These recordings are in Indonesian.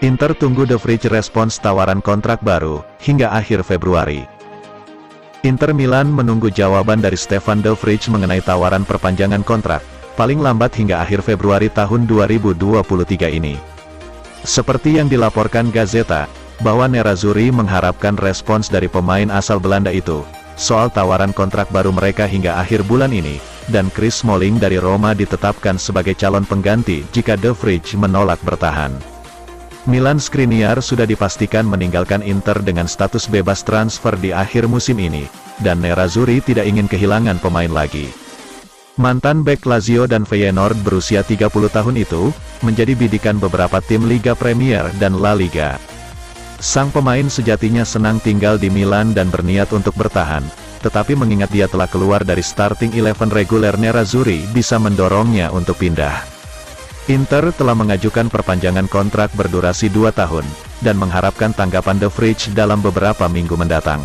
Inter tunggu De Vrij respons tawaran kontrak baru, hingga akhir Februari. Inter Milan menunggu jawaban dari Stefan De Vrij mengenai tawaran perpanjangan kontrak, paling lambat hingga akhir Februari tahun 2023 ini. Seperti yang dilaporkan Gazeta, bahwa Nerazzurri mengharapkan respons dari pemain asal Belanda itu, soal tawaran kontrak baru mereka hingga akhir bulan ini, dan Chris Smalling dari Roma ditetapkan sebagai calon pengganti jika De Vrij menolak bertahan. Milan Skriniar sudah dipastikan meninggalkan Inter dengan status bebas transfer di akhir musim ini, dan Nerazzurri tidak ingin kehilangan pemain lagi. Mantan bek Lazio dan Feyenoord berusia 30 tahun itu, menjadi bidikan beberapa tim Liga Premier dan La Liga. Sang pemain sejatinya senang tinggal di Milan dan berniat untuk bertahan, tetapi mengingat dia telah keluar dari starting 11 reguler Nerazzurri bisa mendorongnya untuk pindah. Inter telah mengajukan perpanjangan kontrak berdurasi 2 tahun, dan mengharapkan tanggapan De Vrij dalam beberapa minggu mendatang.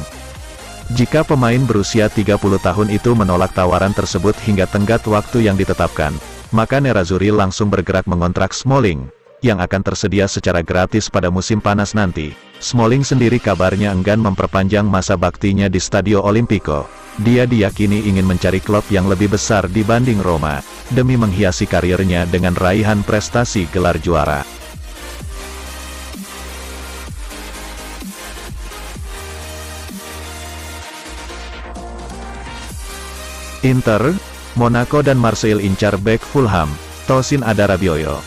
Jika pemain berusia 30 tahun itu menolak tawaran tersebut hingga tenggat waktu yang ditetapkan, maka Nerazzurri langsung bergerak mengontrak Smalling, yang akan tersedia secara gratis pada musim panas nanti. Smalling sendiri kabarnya enggan memperpanjang masa baktinya di Stadio Olimpico. Dia diyakini ingin mencari klub yang lebih besar dibanding Roma, demi menghiasi karirnya dengan raihan prestasi gelar juara. Inter, Monaco dan Marseille incar bek Fulham, Tosin Adarabioyo.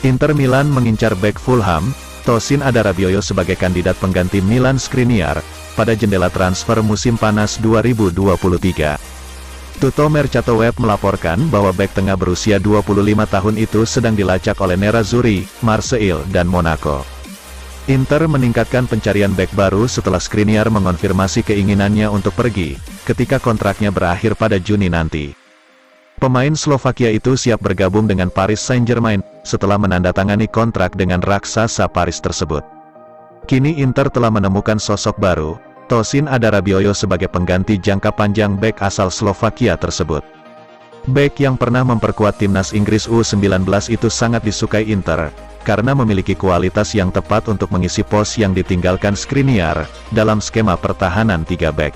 Inter Milan mengincar bek Fulham, Tosin Adarabioyo sebagai kandidat pengganti Milan Skriniar, pada jendela transfer musim panas 2023. Tutto Mercato Web melaporkan bahwa bek tengah berusia 25 tahun itu sedang dilacak oleh Nerazzurri, Marseille dan Monaco. Inter meningkatkan pencarian bek baru setelah Skriniar mengonfirmasi keinginannya untuk pergi, ketika kontraknya berakhir pada Juni nanti. Pemain Slovakia itu siap bergabung dengan Paris Saint-Germain, setelah menandatangani kontrak dengan raksasa Paris tersebut. Kini Inter telah menemukan sosok baru, Tosin Adarabioyo sebagai pengganti jangka panjang bek asal Slovakia tersebut. Bek yang pernah memperkuat timnas Inggris U19 itu sangat disukai Inter, karena memiliki kualitas yang tepat untuk mengisi pos yang ditinggalkan Skriniar, dalam skema pertahanan 3 bek.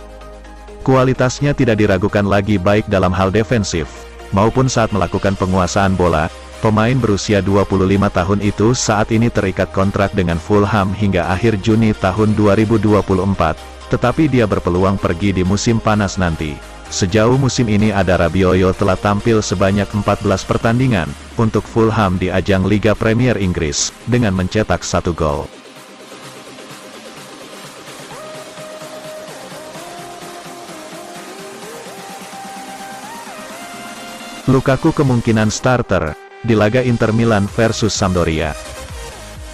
Kualitasnya tidak diragukan lagi baik dalam hal defensif, maupun saat melakukan penguasaan bola. Pemain berusia 25 tahun itu saat ini terikat kontrak dengan Fulham hingga akhir Juni tahun 2024, tetapi dia berpeluang pergi di musim panas nanti. Sejauh musim ini Adarabioyo telah tampil sebanyak 14 pertandingan untuk Fulham di ajang Liga Premier Inggris, dengan mencetak 1 gol. Lukaku kemungkinan starter di laga Inter Milan versus Sampdoria.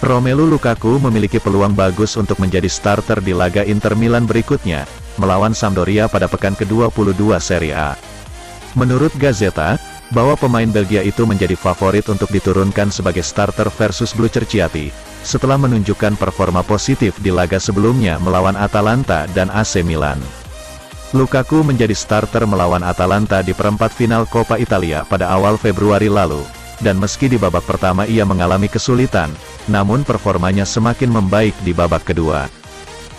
Romelu Lukaku memiliki peluang bagus untuk menjadi starter di laga Inter Milan berikutnya, melawan Sampdoria pada pekan ke-22 Serie A. Menurut Gazeta, bahwa pemain Belgia itu menjadi favorit untuk diturunkan sebagai starter versus Blue Cerciati, setelah menunjukkan performa positif di laga sebelumnya melawan Atalanta dan AC Milan. Lukaku menjadi starter melawan Atalanta di perempat final Coppa Italia pada awal Februari lalu. Dan meski di babak pertama ia mengalami kesulitan, namun performanya semakin membaik di babak kedua.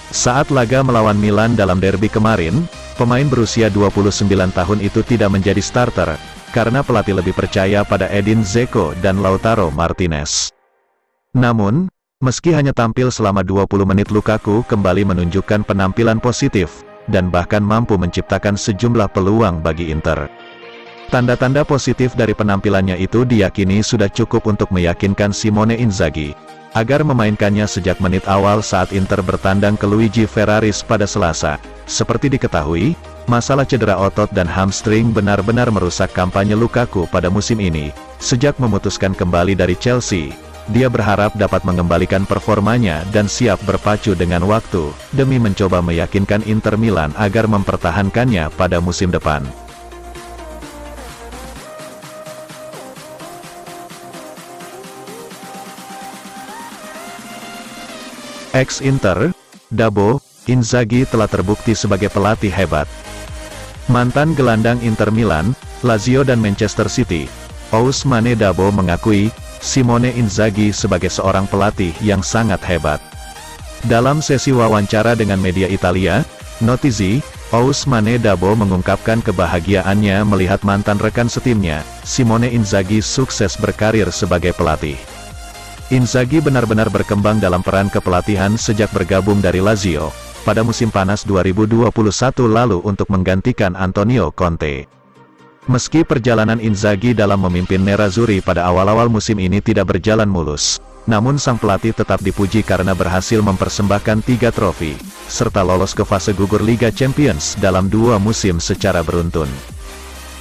Saat laga melawan Milan dalam derby kemarin, pemain berusia 29 tahun itu tidak menjadi starter, karena pelatih lebih percaya pada Edin Dzeko dan Lautaro Martinez. Namun, meski hanya tampil selama 20 menit Lukaku kembali menunjukkan penampilan positif, dan bahkan mampu menciptakan sejumlah peluang bagi Inter. Tanda-tanda positif dari penampilannya itu diyakini sudah cukup untuk meyakinkan Simone Inzaghi agar memainkannya sejak menit awal saat Inter bertandang ke Luigi Ferraris pada Selasa. Seperti diketahui, masalah cedera otot dan hamstring benar-benar merusak kampanye Lukaku pada musim ini. Sejak memutuskan kembali dari Chelsea, dia berharap dapat mengembalikan performanya dan siap berpacu dengan waktu, demi mencoba meyakinkan Inter Milan agar mempertahankannya pada musim depan. Ex-Inter, Dabo, Inzaghi telah terbukti sebagai pelatih hebat. Mantan gelandang Inter Milan, Lazio dan Manchester City, Ousmane Dabo mengakui Simone Inzaghi sebagai seorang pelatih yang sangat hebat. Dalam sesi wawancara dengan media Italia, Notizi, Ousmane Dabo mengungkapkan kebahagiaannya melihat mantan rekan setimnya, Simone Inzaghi sukses berkarir sebagai pelatih. Inzaghi benar-benar berkembang dalam peran kepelatihan sejak bergabung dari Lazio pada musim panas 2021 lalu untuk menggantikan Antonio Conte. Meski perjalanan Inzaghi dalam memimpin Nerazzurri pada awal-awal musim ini tidak berjalan mulus, namun sang pelatih tetap dipuji karena berhasil mempersembahkan 3 trofi, serta lolos ke fase gugur Liga Champions dalam 2 musim secara beruntun.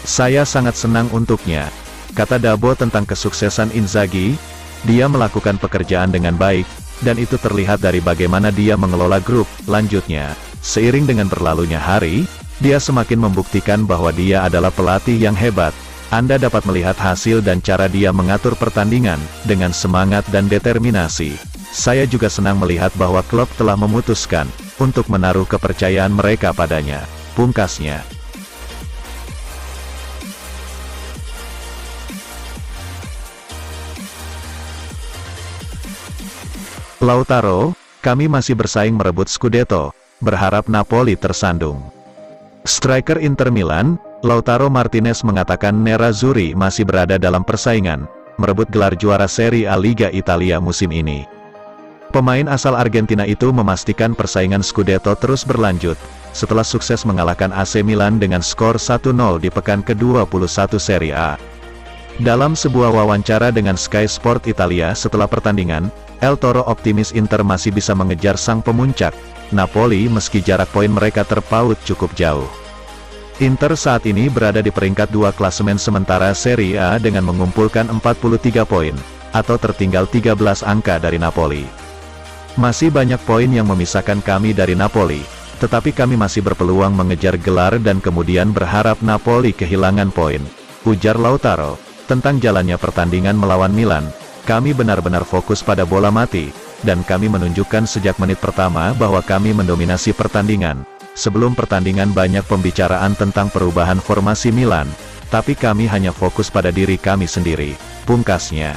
"Saya sangat senang untuknya," kata Dabo tentang kesuksesan Inzaghi. "Dia melakukan pekerjaan dengan baik, dan itu terlihat dari bagaimana dia mengelola grup." Lanjutnya, "Seiring dengan berlalunya hari, dia semakin membuktikan bahwa dia adalah pelatih yang hebat. Anda dapat melihat hasil dan cara dia mengatur pertandingan, dengan semangat dan determinasi. Saya juga senang melihat bahwa klub telah memutuskan untuk menaruh kepercayaan mereka padanya," pungkasnya. Lautaro, "Kami masih bersaing merebut Scudetto, berharap Napoli tersandung." Striker Inter Milan, Lautaro Martinez mengatakan Nerazzurri masih berada dalam persaingan merebut gelar juara Serie A Liga Italia musim ini. Pemain asal Argentina itu memastikan persaingan Scudetto terus berlanjut, setelah sukses mengalahkan AC Milan dengan skor 1-0 di pekan ke-21 Serie A. Dalam sebuah wawancara dengan Sky Sport Italia setelah pertandingan, El Toro optimis Inter masih bisa mengejar sang pemuncak Napoli meski jarak poin mereka terpaut cukup jauh. Inter saat ini berada di peringkat 2 klasemen sementara Serie A dengan mengumpulkan 43 poin, atau tertinggal 13 angka dari Napoli. "Masih banyak poin yang memisahkan kami dari Napoli, tetapi kami masih berpeluang mengejar gelar dan kemudian berharap Napoli kehilangan poin," ujar Lautaro. Tentang jalannya pertandingan melawan Milan, "Kami benar-benar fokus pada bola mati, dan kami menunjukkan sejak menit pertama bahwa kami mendominasi pertandingan. Sebelum pertandingan banyak pembicaraan tentang perubahan formasi Milan, tapi kami hanya fokus pada diri kami sendiri," pungkasnya.